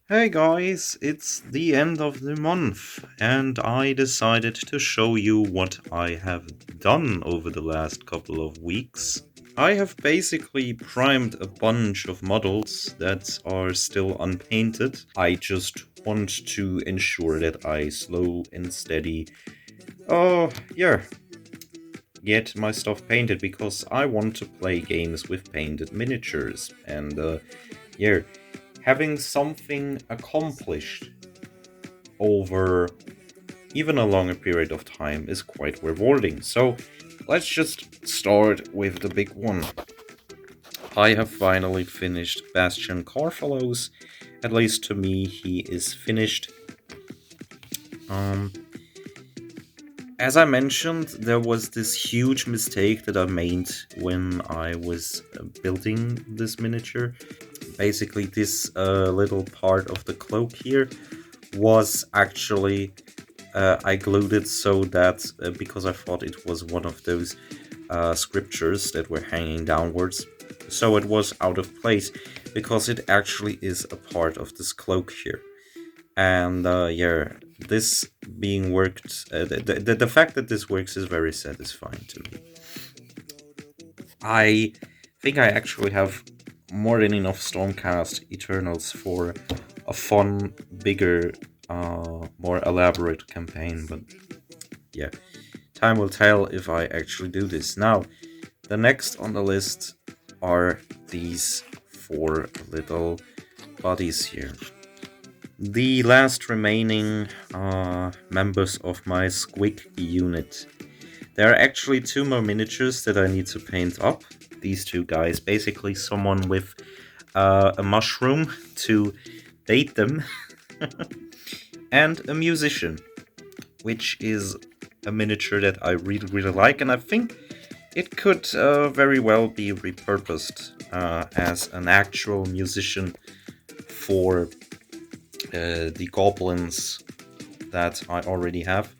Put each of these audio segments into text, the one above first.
Hey guys, it's the end of the month, and I decided to show you what I have done over the last couple of weeks. I have basically primed a bunch of models that are still unpainted. I just want to ensure that I slow and steady, yeah, get my stuff painted because I want to play games with painted miniatures, and yeah, having something accomplished over even a longer period of time is quite rewarding. So let's just start with the big one. I have finally finished Bastion Carfalos. At least to me, he is finished. Um, as I mentioned, there was this huge mistake that I made when I was building this miniature. Basically, this little part of the cloak here was actually I glued it so that because I thought it was one of those scriptures that were hanging downwards, so it was out of place because it actually is a part of this cloak here. And yeah, this being worked, the fact that this works is very satisfying to me. I think I actually have more than enough Stormcast Eternals for a fun, bigger, more elaborate campaign, but yeah, time will tell if I actually do this. Now, the next on the list are these four little bodies here. The last remaining members of my Squig unit. There are actually two more miniatures that I need to paint up. These two guys, basically someone with a mushroom to date them, and a musician, which is a miniature that I really, really like, and I think it could very well be repurposed as an actual musician for the goblins that I already have.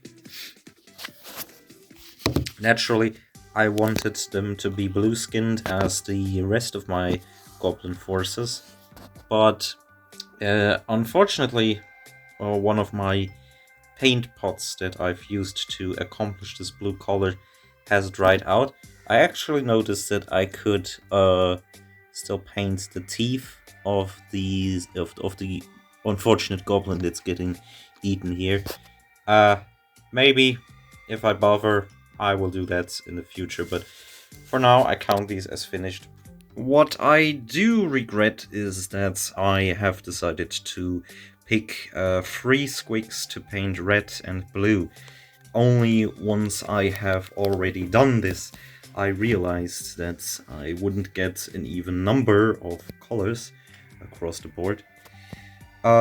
Naturally, I wanted them to be blue skinned as the rest of my goblin forces, but unfortunately, one of my paint pots that I've used to accomplish this blue color has dried out. I actually noticed that I could still paint the teeth of the unfortunate goblin that's getting eaten here. Uh, Maybe if I bother, I will do that in the future, but for now, I count these as finished. What I do regret is that I have decided to pick three squigs to paint red and blue. Only once I have already done this, I realized that I wouldn't get an even number of colors across the board.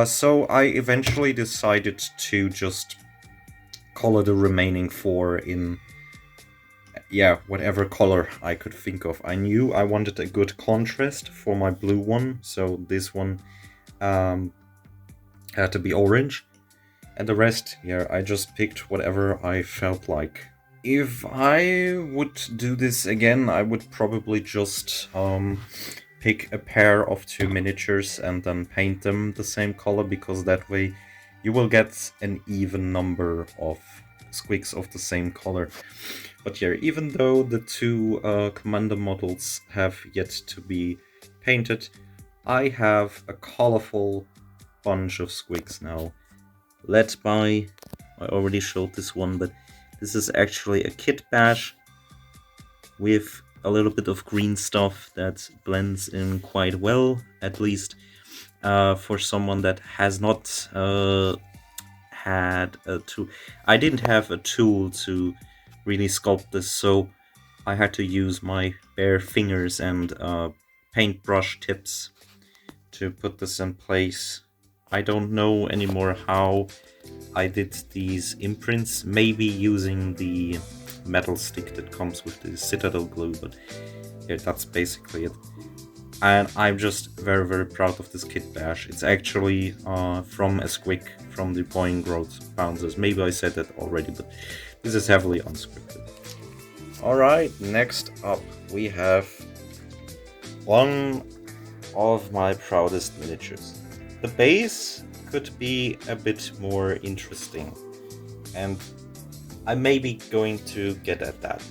So I eventually decided to just color the remaining four in, yeah, whatever color I could think of. I knew I wanted a good contrast for my blue one, so this one um, had to be orange. And the rest, yeah, I just picked whatever I felt like. If I would do this again, I would probably just pick a pair of two miniatures and then paint them the same color, because that way you will get an even number of squigs of the same color. But yeah, even though the two commander models have yet to be painted, I have a colorful bunch of squigs now. Led by, I already showed this one, but this is actually a kit bash with a little bit of green stuff that blends in quite well, at least for someone that has not had a tool. I didn't have a tool to really sculpt this, so I had to use my bare fingers and paintbrush tips to put this in place. I don't know anymore how I did these imprints, maybe using the metal stick that comes with the Citadel glue, but yeah, that's basically it. And I'm just very, very proud of this kit bash. It's actually from a squig from the Boeing Growth Bouncers. Maybe I said that already, but this is heavily unscripted. Alright, next up we have one of my proudest miniatures. the base could be a bit more interesting, and I may be going to get at that.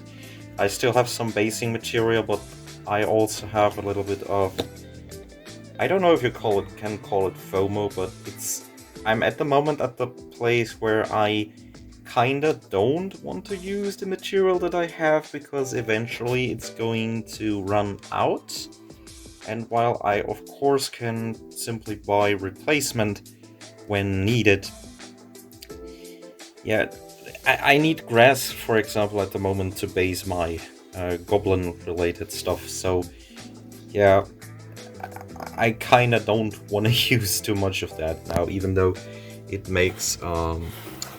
I still have some basing material, but I also have a little bit of, I don't know if you can call it FOMO, but I'm at the moment at the place where I kinda don't want to use the material that I have, because eventually it's going to run out. And while I of course can simply buy replacement when needed, yeah, I need grass, for example, at the moment to base my goblin related stuff. So yeah, I kinda don't want to use too much of that now, even though it makes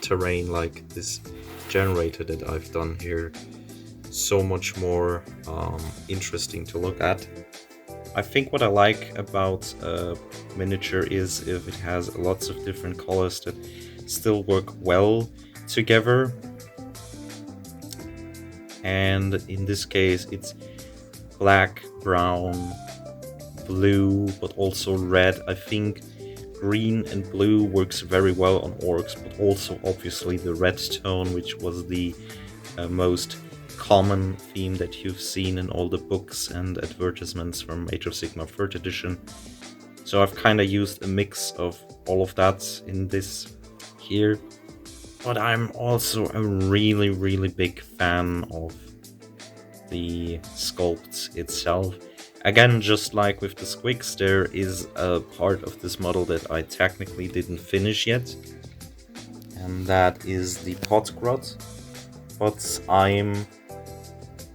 terrain like this generator that I've done here so much more interesting to look at. I think what I like about miniature is if it has lots of different colors that still work well together. And in this case, it's black, brown, blue, but also red. I think green and blue works very well on orcs, but also obviously the red tone, which was the most common theme that you've seen in all the books and advertisements from Age of Sigmar 3rd edition. So I've kind of used a mix of all of that in this here. But I'm also a really, really big fan of the sculpt itself. Again, just like with the squigs, there is a part of this model that I technically didn't finish yet, and that is the pot grot. But I'm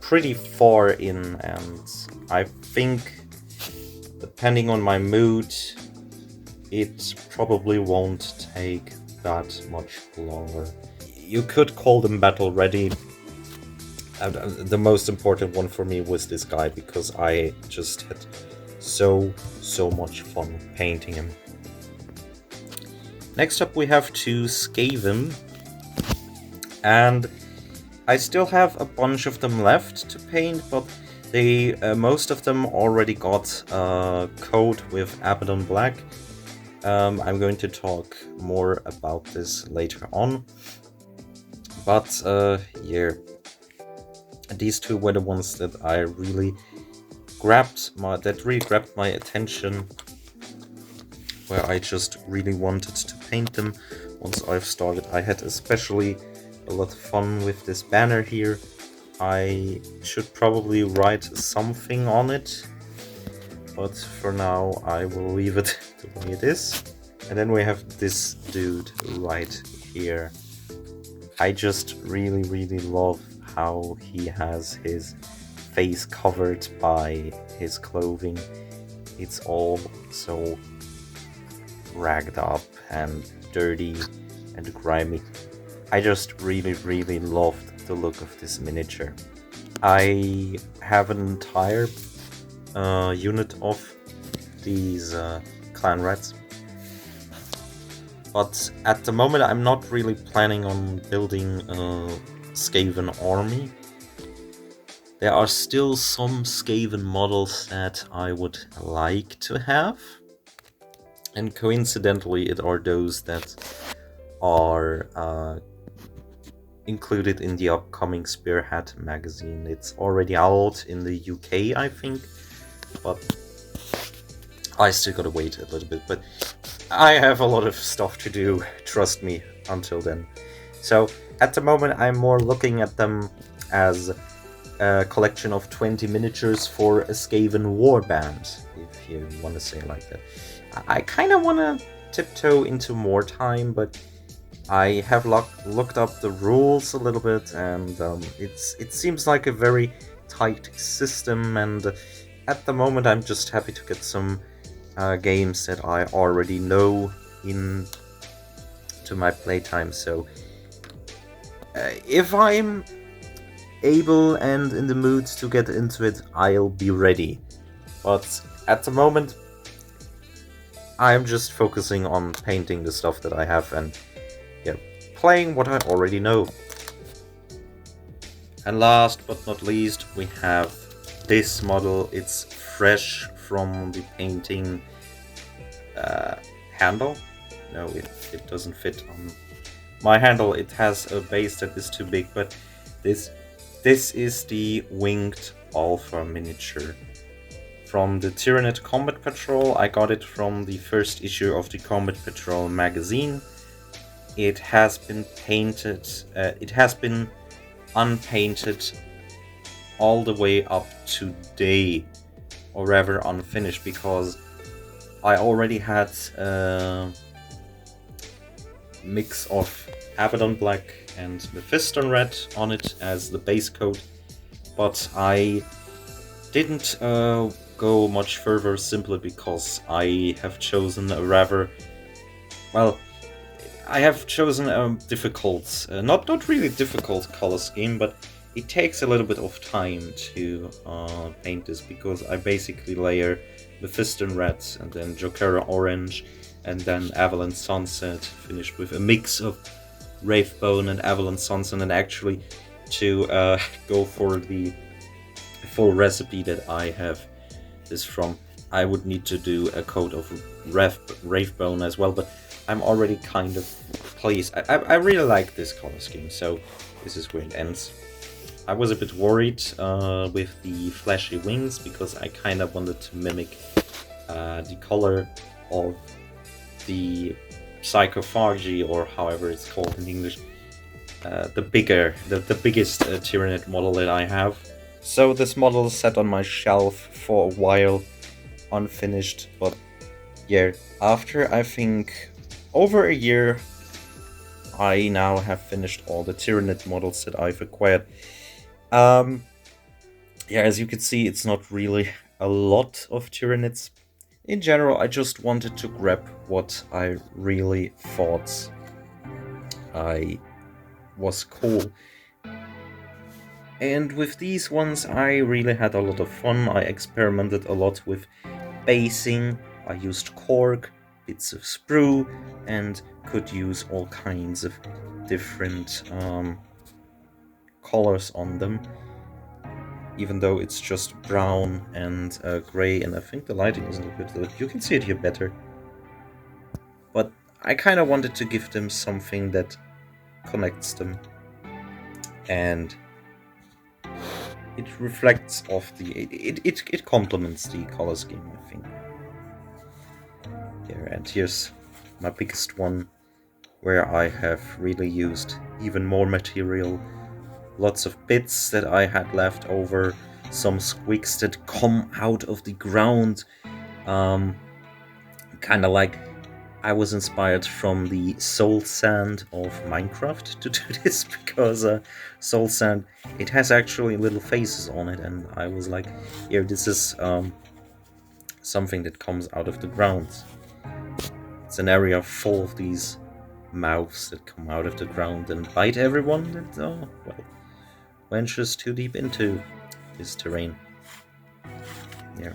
pretty far in, and I think, depending on my mood, it probably won't take that much longer. You could call them battle ready. The most important one for me was this guy, because I just had so much fun painting him. Next up we have two Skaven, and I still have a bunch of them left to paint, but they most of them already got coat with Abaddon Black. I'm going to talk more about this later on, but yeah, these two were the ones that I really grabbed my attention, where I just really wanted to paint them once I've started. I had especially a lot of fun with this banner here. I should probably write something on it, but for now I will leave it the way it is. And then we have this dude right here. I just really love how he has his face covered by his clothing. It's all so ragged up and dirty and grimy. I just really loved the look of this miniature. I have an entire unit of these clan rats, but at the moment I'm not really planning on building a Skaven army. There are still some Skaven models that I would like to have, and coincidentally it are those that are included in the upcoming Spearhead magazine. It's already out in the UK, I think, but I still gotta wait a little bit. But I have a lot of stuff to do, trust me, until then. So at the moment I'm more looking at them as a collection of 20 miniatures for a Skaven warband, if you want to say it like that. I kind of want to tiptoe into more time, but I have looked up the rules a little bit, and it seems like a very tight system, and at the moment I'm just happy to get some games that I already know into my playtime. So if I'm able and in the mood to get into it, I'll be ready. But at the moment I'm just focusing on painting the stuff that I have and playing what I already know. And last but not least, we have this model. It's fresh from the painting handle. No, it doesn't fit on my handle. It has a base that is too big, but this is the winged alpha miniature from the Tyranid Combat Patrol. I got it from the first issue of the Combat Patrol magazine. It has been painted, it has been unpainted all the way up to today, or rather unfinished, because I already had a mix of Abaddon Black and Mephiston Red on it as the base coat, but I didn't go much further simply because I have chosen a rather, well, I have chosen a difficult, not really difficult color scheme, but it takes a little bit of time to paint this, because I basically layer Mephiston Red and then Jokera Orange and then Avalon Sunset, finished with a mix of Wraithbone and Avalon Sunset, and actually to go for the full recipe that I have this from, I would need to do a coat of Wraithbone as well, but I'm already kind of pleased. I really like this color scheme, so this is where it ends. I was a bit worried with the flashy wings, because I kind of wanted to mimic the color of the Psychophagy, or however it's called in English, the biggest Tyranid model that I have. So this model sat on my shelf for a while, unfinished, but yeah, after I think over a year, I now have finished all the Tyranid models that I've acquired. Yeah, as you can see, it's not really a lot of Tyranids. In general, I just wanted to grab what I really thought I was cool. And with these ones, I really had a lot of fun. I experimented a lot with basing. I used cork, bits of sprue, and could use all kinds of different colors on them. Even though it's just brown and gray, and I think the lighting isn't a bit good. You can see it here better. But I kind of wanted to give them something that connects them, and it reflects off the... It complements the color scheme, I think. There, and here's my biggest one, where I have really used even more material. Lots of bits that I had left over, some squeaks that come out of the ground. Kind of like I was inspired from the soul sand of Minecraft to do this, because soul sand, it has actually little faces on it, and I was like, here, this is something that comes out of the ground. It's an area full of these mouths that come out of the ground and bite everyone that, well, ventures too deep into this terrain. Yeah.